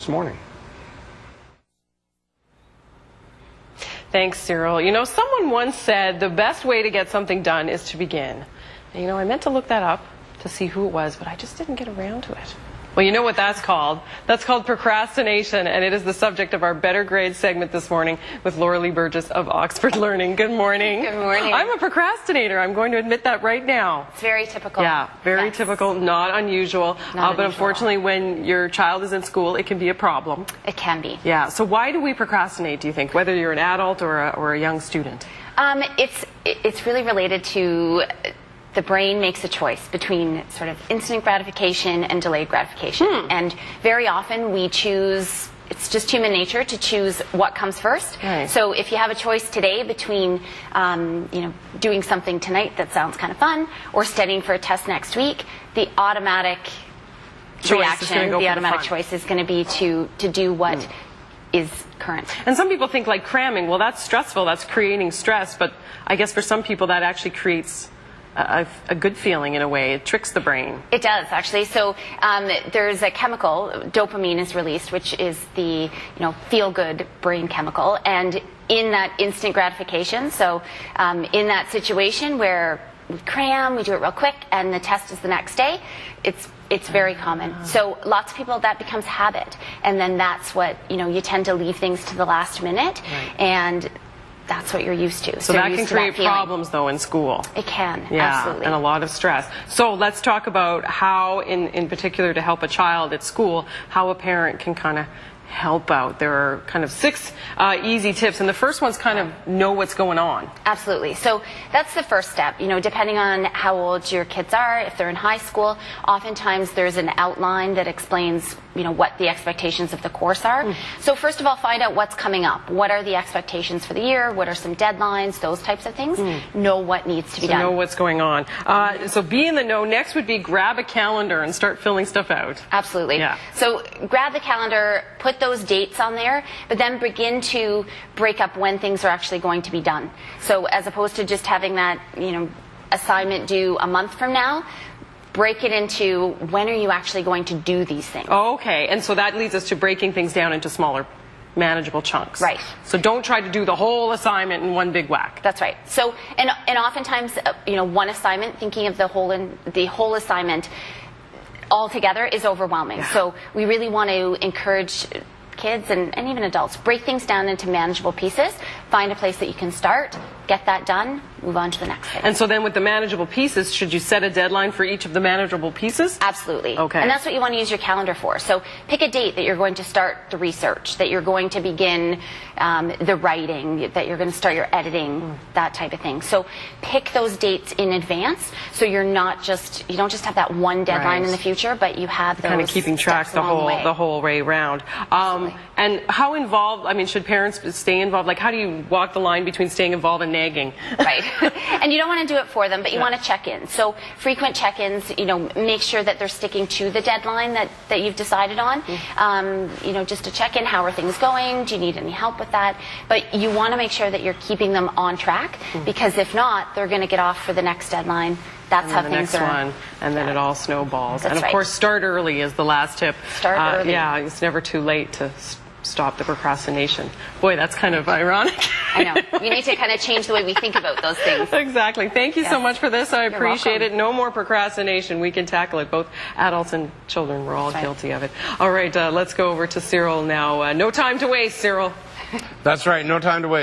this morning. Thanks, Cyril. You know, someone once said the best way to get something done is to begin. And, you know, I meant to look that up to see who it was, but I just didn't get around to it. Well, you know what that's called. That's called procrastination, and it is the subject of our Better Grades segment this morning with Laura Lee Burgess of Oxford Learning. Good morning. Good morning. I'm a procrastinator. I'm going to admit that right now. It's very typical. Yeah, very typical, not unusual. But unfortunately, when your child is in school, it can be a problem. It can be. Yeah. So why do we procrastinate, do you think, whether you're an adult or a young student? It's really related to the brain makes a choice between sort of instant gratification and delayed gratification. And very often we choose, it's just human nature to choose what comes first. Right. So if you have a choice today between doing something tonight that sounds kind of fun or studying for a test next week, the automatic reaction, the automatic choice is going to be to do what is current. And some people think like cramming, well, that's stressful, that's creating stress, but I guess for some people that actually creates a good feeling in a way. It tricks the brain. It does, actually. So there's a chemical, dopamine is released, which is the feel-good brain chemical. And in that instant gratification, so in that situation where we cram, we do it real quick, and the test is the next day, it's very common. So lots of people, that becomes habit. And then that's what, you tend to leave things to the last minute. Right. And that's what you're used to. So that can create problems, though, in school. It can, yeah, absolutely. And a lot of stress. So let's talk about how, in particular, to help a child at school, how a parent can kind of help out. There are kind of 6 easy tips, and the first one's kind of know what's going on. Absolutely. So that's the first step. Depending on how old your kids are, if they're in high school, oftentimes there's an outline that explains what the expectations of the course are. So first of all, find out what's coming up. What are the expectations for the year? What are some deadlines? Those types of things. Know what needs to be done. Know what's going on. So be in the know. Next would be grab a calendar and start filling stuff out. Absolutely. Yeah. So grab the calendar, put those dates on there, but then begin to break up when things are actually going to be done. So as opposed to just having that, assignment due a month from now, break it into when are you actually going to do these things. Oh, okay. And so that leads us to breaking things down into smaller, manageable chunks. Right. So don't try to do the whole assignment in one big whack. That's right. So, and oftentimes, one assignment, thinking of the whole assignment altogether is overwhelming. Yeah. So we really want to encourage kids and even adults, break things down into manageable pieces, find a place that you can start, get that done, move on to the next thing. And so then with the manageable pieces, should you set a deadline for each of the manageable pieces? Absolutely. Okay. And that's what you want to use your calendar for. So pick a date that you're going to start the research, that you're going to begin the writing, that you're going to start your editing, that type of thing. So pick those dates in advance so you don't just have that one deadline in the future, but you have those kind of keeping track the whole way round. And how involved, should parents stay involved? Like, how do you walk the line between staying involved and nagging? Right. And you don't want to do it for them, but you want to check in. So frequent check-ins, make sure that they're sticking to the deadline that you've decided on. Just to check in, how are things going? Do you need any help with that? But you want to make sure that you're keeping them on track, because if not, they're going to get off for the next deadline. That's how things are. And then it all snowballs. That's and of course, start early is the last tip. Start early. Yeah, it's never too late to stop the procrastination. Boy, that's kind of ironic. I know. We need to kind of change the way we think about those things. Exactly. Thank you so much for this. I appreciate it. No more procrastination. We can tackle it. Both adults and children, we're all guilty of it. All right, let's go over to Cyril now. No time to waste, Cyril. That's right. No time to waste.